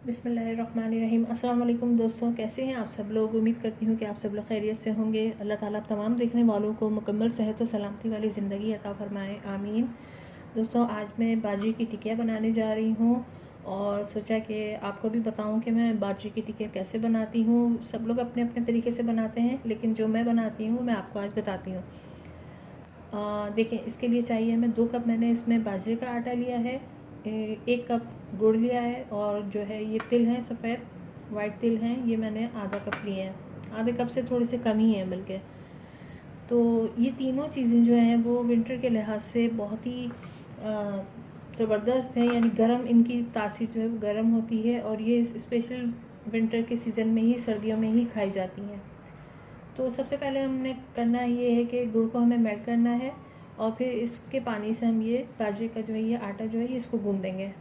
बिस्मिल्लाहिर्रहमानिर्रहीम। अस्सलाम वालेकुम दोस्तों, कैसे हैं आप सब लोग। उम्मीद करती हूँ कि आप सब लोग खैरियत से होंगे। अल्लाह ताला तमाम देखने वालों को मुकम्मल सेहत और सलामती वाली ज़िंदगी अता फ़रमाए, आमीन। दोस्तों, आज मैं बाजरे की टिकिया बनाने जा रही हूँ और सोचा कि आपको भी बताऊँ कि मैं बाजरे की टिकिया कैसे बनाती हूँ। सब लोग अपने अपने तरीके से बनाते हैं, लेकिन जो मैं बनाती हूँ मैं आपको आज बताती हूँ। देखें, इसके लिए चाहिए हमें 2 कप मैंने इसमें बाजरे का आटा लिया है, 1 कप गुड़ लिया है, और जो है ये तिल हैं, सफ़ेद वाइट तिल हैं, ये मैंने आधा कप लिए हैं। आधे कप से थोड़े से कम ही हैं बल्कि। तो ये तीनों चीज़ें जो हैं वो विंटर के लिहाज से बहुत ही ज़बरदस्त हैं, यानी गर्म, इनकी तासीर जो है वो गर्म होती है, और ये स्पेशल विंटर के सीज़न में ही, सर्दियों में ही खाई जाती हैं। तो सबसे पहले हमने करना ये है कि गुड़ को हमें मेल्ट करना है, और फिर इसके पानी से हम ये बाजरे का जो है ये आटा जो है ये इसको गूँध देंगे।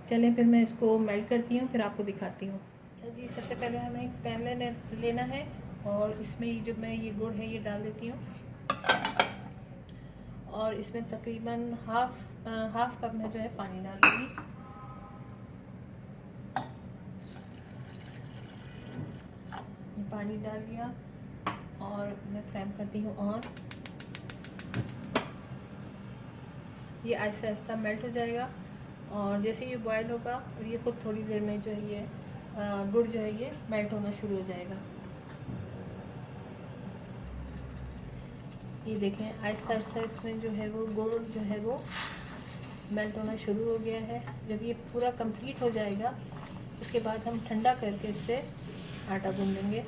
चलें फिर मैं इसको मेल्ट करती हूँ, फिर आपको दिखाती हूँ। अच्छा जी, सबसे पहले हमें एक पैन लेना है, और इसमें ये जो मैं ये गुड़ है ये डाल देती हूँ, और इसमें तकरीबन हाफ कप में जो है पानी डालूँगी। ये पानी डाल दिया और मैं फ्लेम करती हूँ ऑन। ये आहिस्ता आहिस्ता मेल्ट हो जाएगा, और जैसे ये बॉयल होगा और ये खुद थोड़ी देर में जो है ये गुड़ जो है ये मेल्ट होना शुरू हो जाएगा। ये देखें, आहिस्ता आहिस्ता इसमें जो है वो गुड़ जो है वो मेल्ट होना शुरू हो गया है। जब ये पूरा कंप्लीट हो जाएगा उसके बाद हम ठंडा करके इससे आटा गूँध लेंगे।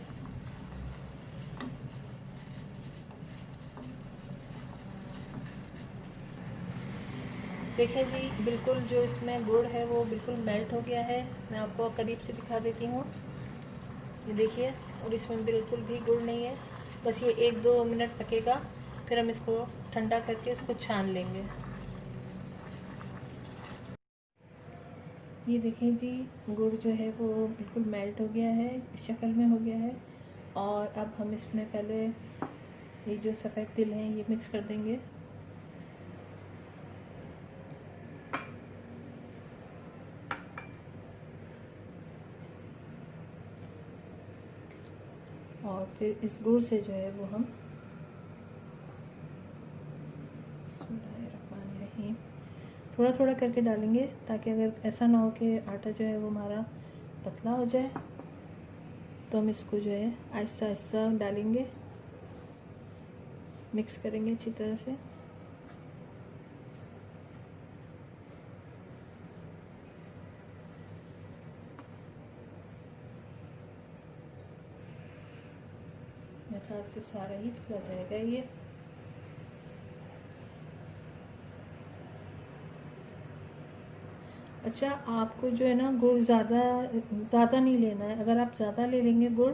देखिए जी, बिल्कुल जो इसमें गुड़ है वो बिल्कुल मेल्ट हो गया है। मैं आपको करीब से दिखा देती हूँ। ये देखिए, अब इसमें बिल्कुल भी गुड़ नहीं है। बस ये 1-2 मिनट पकेगा, फिर हम इसको ठंडा करके इसको छान लेंगे। ये देखें जी, गुड़ जो है वो बिल्कुल मेल्ट हो गया है, इस शक्ल में हो गया है। और अब हम इसमें पहले ये जो सफ़ेद तिल हैं ये मिक्स कर देंगे। और फिर इस गुड़ से जो है वो हम थोड़ा थोड़ा करके डालेंगे, ताकि अगर ऐसा ना हो कि आटा जो है वो हमारा पतला हो जाए, तो हम इसको जो है आहिस्ता आहिस्ता डालेंगे, मिक्स करेंगे अच्छी तरह से। मेरे ख्याल से सारा ही चला जाएगा ये। अच्छा, आपको जो है ना गुड़ ज़्यादा नहीं लेना है। अगर आप ज़्यादा ले लेंगे गुड़,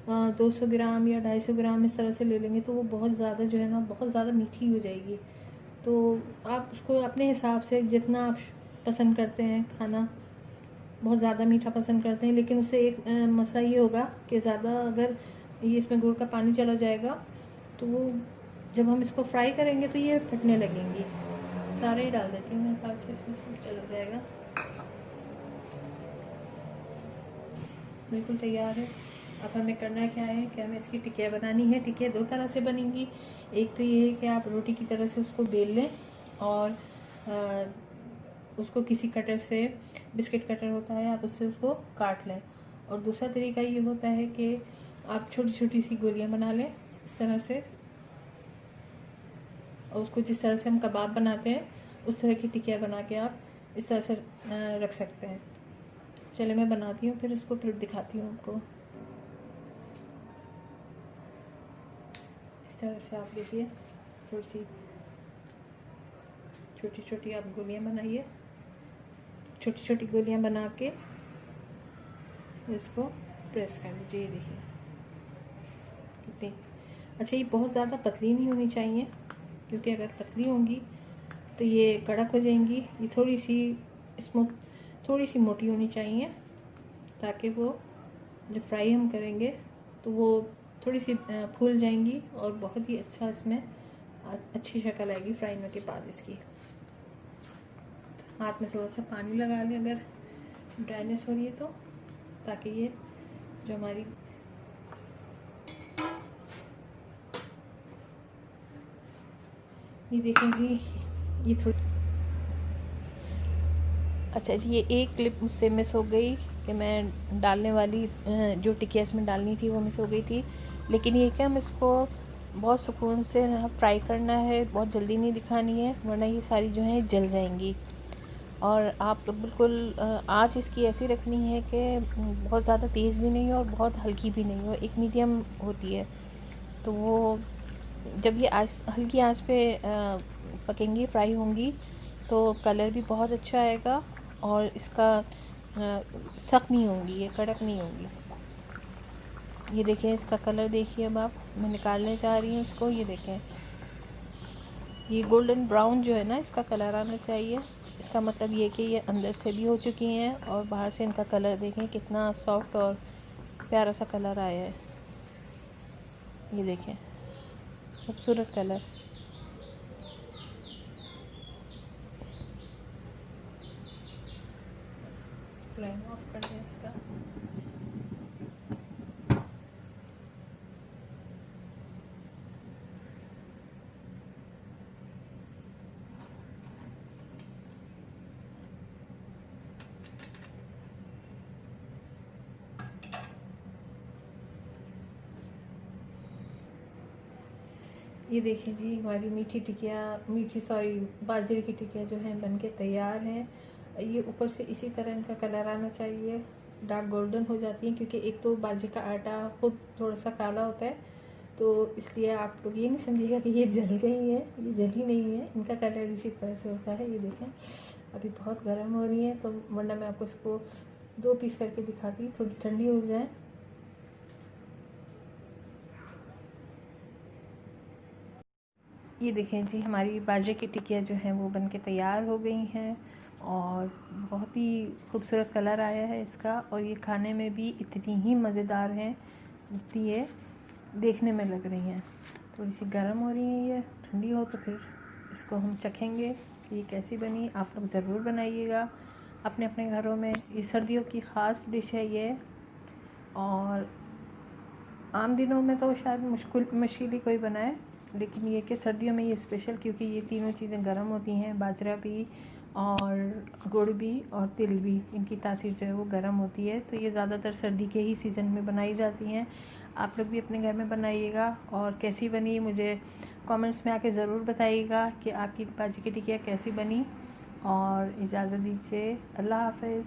200 ग्राम या 250 ग्राम इस तरह से ले लेंगे, तो वो बहुत ज़्यादा जो है ना बहुत ज़्यादा मीठी हो जाएगी। तो आप उसको अपने हिसाब से, जितना आप पसंद करते हैं खाना, बहुत ज़्यादा मीठा पसंद करते हैं, लेकिन उससे एक मसला ये होगा कि ज़्यादा अगर ये इसमें गुड़ का पानी चला जाएगा तो वो जब हम इसको फ्राई करेंगे तो ये फटने लगेंगी। सारे ही डाल देती हूँ, मेरे ख्याल से इसमें सब चला जाएगा। बिल्कुल तैयार है। अब हमें करना क्या है कि हमें इसकी टिकिया बनानी है। टिकिया 2 तरह से बनेंगी। एक तो ये है कि आप रोटी की तरह से उसको बेल लें, और उसको किसी कटर से, बिस्किट कटर होता है, आप उससे उसको काट लें। और दूसरा तरीका ये होता है कि आप छोटी छोटी सी गोलियां बना लें इस तरह से, और उसको जिस तरह से हम कबाब बनाते हैं उस तरह की टिकिया बना के आप इस तरह से रख सकते हैं। चले मैं बनाती हूँ, फिर उसको फिर दिखाती हूँ आपको। इस तरह से आप देखिए, थोड़ी सी छोटी छोटी आप गोलियां बनाइए। छोटी छोटी गोलियां बना के इसको प्रेस कर लीजिए। ये देखिए कितनी अच्छा। ये बहुत ज़्यादा पतली नहीं होनी चाहिए, क्योंकि अगर पतली होंगी तो ये कड़क हो जाएंगी। ये थोड़ी सी स्मूथ, थोड़ी सी मोटी होनी चाहिए, ताकि वो जब फ्राई हम करेंगे तो वो थोड़ी सी फूल जाएंगी, और बहुत ही अच्छा इसमें अच्छी शक्ल आएगी फ्राई होने के बाद इसकी। हाथ में थोड़ा सा पानी लगा लें अगर ड्राइनेस हो रही है तो। ताकि ये जो हमारी ये देखें जी, ये थोड़ी अच्छा जी, ये एक क्लिप मुझसे मिस हो गई कि मैं डालने वाली जो टिकिया इसमें डालनी थी वो मिस हो गई थी। लेकिन ये क्या, हम इसको बहुत सुकून से फ्राई करना है, बहुत जल्दी नहीं दिखानी है, वरना ये सारी जो है जल जाएंगी। और आप लोग बिल्कुल आँच इसकी ऐसी रखनी है कि बहुत ज़्यादा तेज़ भी नहीं हो और बहुत हल्की भी नहीं हो, एक मीडियम होती है। तो वो जब ये हल्की आंच पे पकेंगी, फ्राई होंगी, तो कलर भी बहुत अच्छा आएगा और इसका सख्त नहीं होंगी, ये कड़क नहीं होंगी। ये देखें इसका कलर, देखिए अब आप, मैं निकालने जा रही हूँ इसको। ये देखें, ये गोल्डन ब्राउन जो है ना, इसका कलर आना चाहिए। इसका मतलब ये कि ये अंदर से भी हो चुकी हैं और बाहर से इनका कलर देखें कितना सॉफ्ट और प्यारा सा कलर आया है। ये देखें, खूबसूरत कलर। फ्लेम ऑफ कर दें इसका। ये देखिए जी, हमारी बाजरे की टिकिया जो है बनके तैयार है। ये ऊपर से इसी तरह इनका कलर आना चाहिए, डार्क गोल्डन हो जाती है, क्योंकि एक तो बाजरे का आटा खुद थोड़ा सा काला होता है, तो इसलिए आप लोग ये नहीं समझिएगा कि ये जल गई है, ये जली नहीं है, इनका कलर इसी तरह से होता है। ये देखें, अभी बहुत गर्म हो रही है, तो वरना मैं आपको इसको 2 पीस करके दिखाती, थोड़ी ठंडी हो जाए। ये देखें जी, हमारी बाजरे की टिकिया जो है वो बनके तैयार हो गई हैं और बहुत ही खूबसूरत कलर आया है इसका, और ये खाने में भी इतनी ही मज़ेदार हैं जितनी ये देखने में लग रही हैं। थोड़ी सी गर्म हो रही हैं, ये ठंडी हो तो फिर इसको हम चखेंगे कि ये कैसी बनी। आप लोग ज़रूर बनाइएगा अपने अपने घरों में, ये सर्दियों की ख़ास डिश है ये। और आम दिनों में तो शायद मुश्किल ही कोई बनाए, लेकिन ये कि सर्दियों में ये स्पेशल, क्योंकि ये तीनों चीज़ें गर्म होती हैं, बाजरा भी और गुड़ भी और तिल भी, इनकी तासीर जो है वो गर्म होती है, तो ये ज़्यादातर सर्दी के ही सीज़न में बनाई जाती हैं। आप लोग भी अपने घर में बनाइएगा और कैसी बनी मुझे कमेंट्स में आके ज़रूर बताइएगा कि आपकी बाजरे की टिकिया कैसी बनी। और इजाज़त दीजिए, अल्लाह हाफ़िज़।